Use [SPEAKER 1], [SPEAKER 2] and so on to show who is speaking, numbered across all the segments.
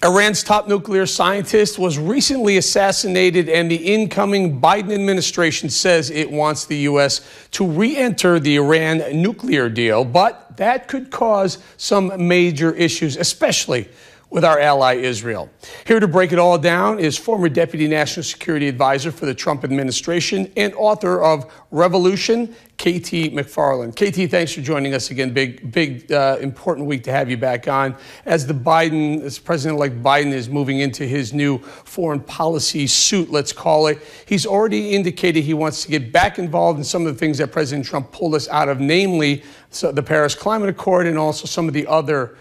[SPEAKER 1] Iran's top nuclear scientist was recently assassinated, and the incoming Biden administration says it wants the U.S. to re-enter the Iran nuclear deal. But that could cause some major issues, especially with our ally Israel. Here to break it all down is former Deputy National Security Advisor for the Trump administration and author of Revolution, KT McFarland. KT, thanks for joining us again. Big, important week to have you back on. As President-elect Biden is moving into his new foreign policy suit, let's call it, he's already indicated he wants to get back involved in some of the things that President Trump pulled us out of, namely the Paris Climate Accord and also some of the other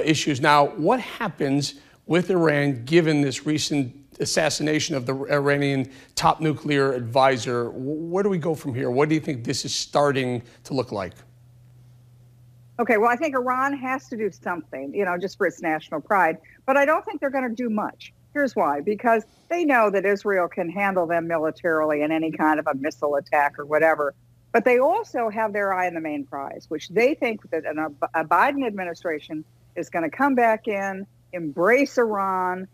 [SPEAKER 1] issues. Now, what happens with Iran given this recent assassination of the Iranian top nuclear advisor? Where do we go from here? What do you think this is starting to look like?
[SPEAKER 2] Okay, well, I think Iran has to do something, just for its national pride. But I don't think they're going to do much. Here's why. Because they know that Israel can handle them militarily in any kind of a missile attack or whatever. But they also have their eye on the main prize, which they think that a Biden administration is going to come back in, embrace Iran,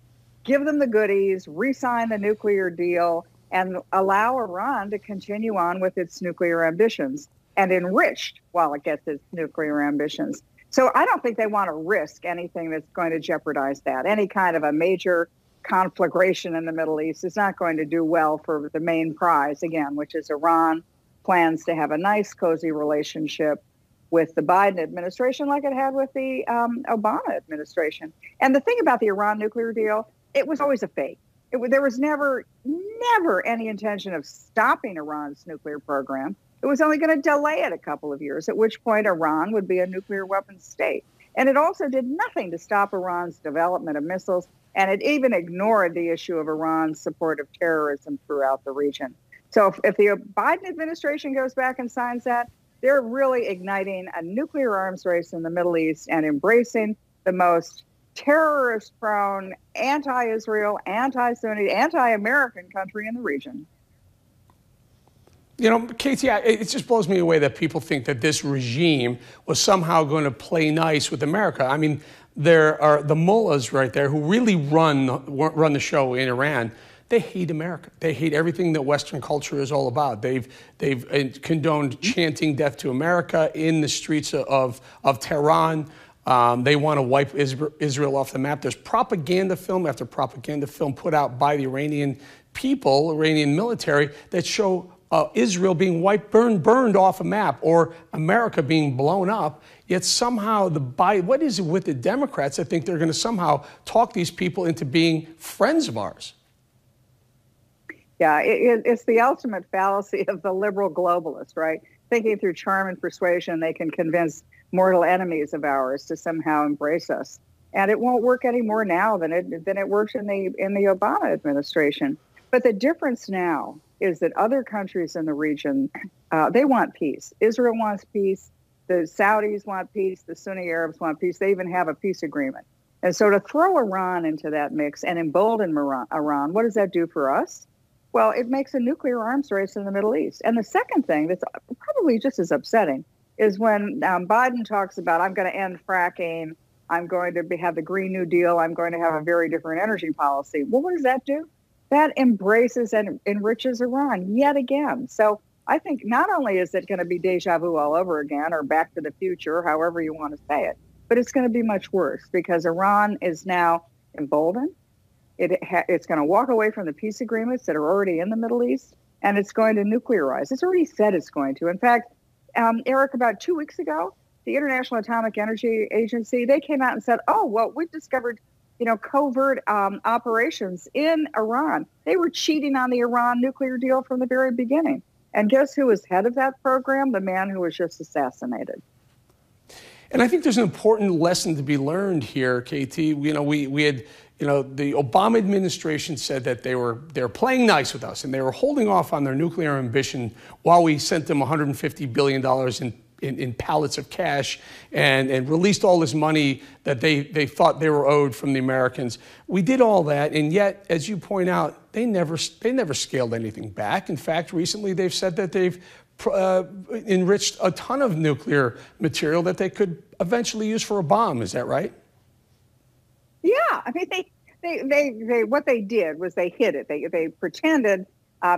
[SPEAKER 2] give them the goodies, re-sign the nuclear deal, and allow Iran to continue on with its nuclear ambitions and enriched while it gets its nuclear ambitions. So I don't think they want to risk anything that's going to jeopardize that. Any kind of a major conflagration in the Middle East is not going to do well for the main prize, again, which is Iran plans to have a nice, cozy relationship with the Biden administration like it had with the Obama administration. And the thing about the Iran nuclear deal, it was always a fake. There was never any intention of stopping Iran's nuclear program. It was only going to delay it a couple of years, at which point Iran would be a nuclear weapons state. And it also did nothing to stop Iran's development of missiles, and it even ignored the issue of Iran's support of terrorism throughout the region. So if the Biden administration goes back and signs that, they're really igniting a nuclear arms race in the Middle East and embracing the most terrorist-prone, anti-Israel, anti-Sunni, anti-American country in the region.
[SPEAKER 1] Katie, it just blows me away that people think that this regime was somehow going to play nice with America. I mean, there are the mullahs right there who really run the show in Iran. They hate America. They hate everything that Western culture is all about. They've condoned chanting death to America in the streets of Tehran. They want to wipe Israel off the map. There's propaganda film after propaganda film put out by the Iranian people, Iranian military, that show Israel being burned off a map, or America being blown up. Yet somehow what is it with the Democrats that think they're going to somehow talk these people into being friends of ours?
[SPEAKER 2] Yeah, it's the ultimate fallacy of the liberal globalist, right? Thinking through charm and persuasion, they can convince mortal enemies of ours to somehow embrace us. And it won't work any more now than it worked in the Obama administration. But the difference now is that other countries in the region, they want peace. Israel wants peace. The Saudis want peace. The Sunni Arabs want peace. They even have a peace agreement. And so to throw Iran into that mix and embolden Iran, what does that do for us? Well, it makes a nuclear arms race in the Middle East. And the second thing that's probably just as upsetting is when Biden talks about, I'm going to end fracking, I'm going to have the Green New Deal, I'm going to have a very different energy policy. Well, what does that do? That embraces and enriches Iran yet again. So I think not only is it going to be deja vu all over again, or back to the future, however you want to say it, but it's going to be much worse because Iran is now emboldened. It's going to walk away from the peace agreements that are already in the Middle East, and it's going to nuclearize. It's already said it's going to. In fact, Eric, about 2 weeks ago, the International Atomic Energy Agency, they came out and said, oh, well, we've discovered, covert operations in Iran. They were cheating on the Iran nuclear deal from the very beginning. And guess who was head of that program? The man who was just assassinated.
[SPEAKER 1] And I think there's an important lesson to be learned here, KT. We had, the Obama administration said that they were playing nice with us and they were holding off on their nuclear ambition while we sent them $150 billion in pallets of cash and released all this money that they thought they were owed from the Americans. We did all that, and yet, as you point out, they never scaled anything back. In fact, recently they've said that they've enriched a ton of nuclear material that they could eventually use for a bomb. Is that right?
[SPEAKER 2] Yeah, I mean, they what they did was they hid it. They pretended.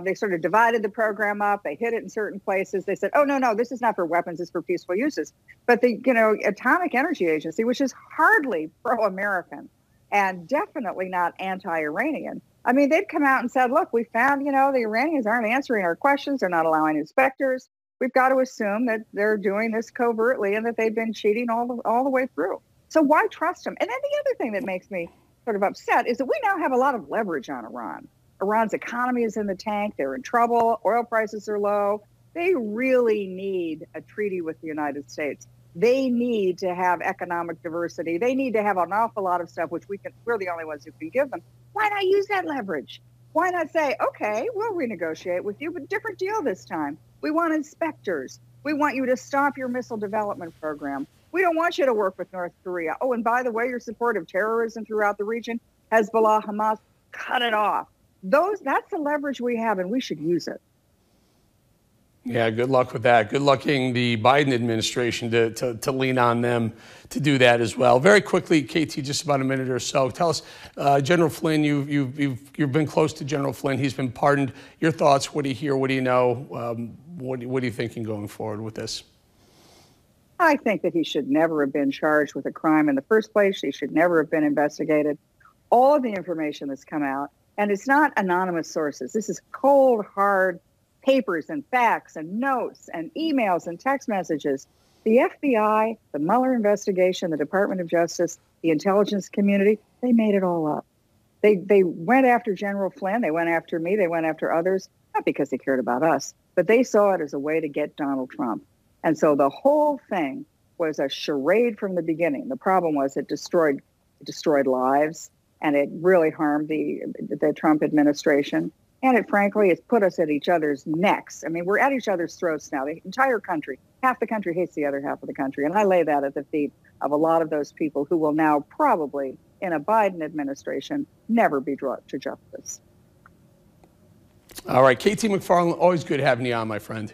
[SPEAKER 2] They sort of divided the program up. They hid it in certain places. They said, "Oh no, this is not for weapons. It's for peaceful uses." But the Atomic Energy Agency, which is hardly pro-American and definitely not anti-Iranian. I mean, they've come out and said, "Look, we found the Iranians aren't answering our questions. They're not allowing inspectors. We've got to assume that they're doing this covertly and that they've been cheating all the way through. So why trust them?" And then the other thing that makes me sort of upset is that we now have a lot of leverage on Iran. Iran's economy is in the tank. They're in trouble. Oil prices are low. They really need a treaty with the United States. They need to have economic diversity. They need to have an awful lot of stuff, which we're the only ones who can give them. Why not use that leverage? Why not say, okay, we'll renegotiate with you, but different deal this time. We want inspectors. We want you to stop your missile development program. We don't want you to work with North Korea. Oh, and by the way, your support of terrorism throughout the region, Hezbollah, Hamas, cut it off. That's the leverage we have, and we should use it.
[SPEAKER 1] Yeah, good luck with that. Good lucking the Biden administration to lean on them to do that as well. Very quickly, KT, just about a minute or so. Tell us, General Flynn, you've been close to General Flynn. He's been pardoned. Your thoughts? What do you hear? What do you know? What are you thinking going forward with this?
[SPEAKER 2] I think that he should never have been charged with a crime in the first place. He should never have been investigated. All of the information that's come out, and it's not anonymous sources. This is cold, hard papers and facts and notes and emails and text messages. The FBI, the Mueller investigation, the Department of Justice, the intelligence community, they made it all up. They went after General Flynn. They went after me. They went after others, not because they cared about us, but they saw it as a way to get Donald Trump. And so the whole thing was a charade from the beginning. The problem was it destroyed lives, and it really harmed the Trump administration. And it, frankly, has put us at each other's necks. I mean, we're at each other's throats now. The entire country, half the country hates the other half of the country. And I lay that at the feet of a lot of those people who will now probably, in a Biden administration, never be brought to justice.
[SPEAKER 1] All right. KT McFarland, always good having you on, my friend.